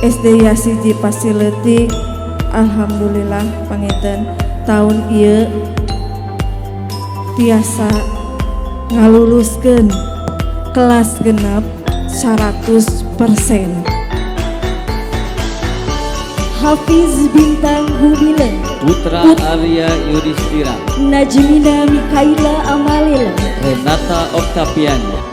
SD Yasiji Facility. Alhamdulillah panginten tahun ieu tiasa ngaluluskeun kelas genep 100%. Hafiz Bintang Hubileng, Putra Arya Yudhistira, Najmina Mikaila Amalila, Renata Oktaviani,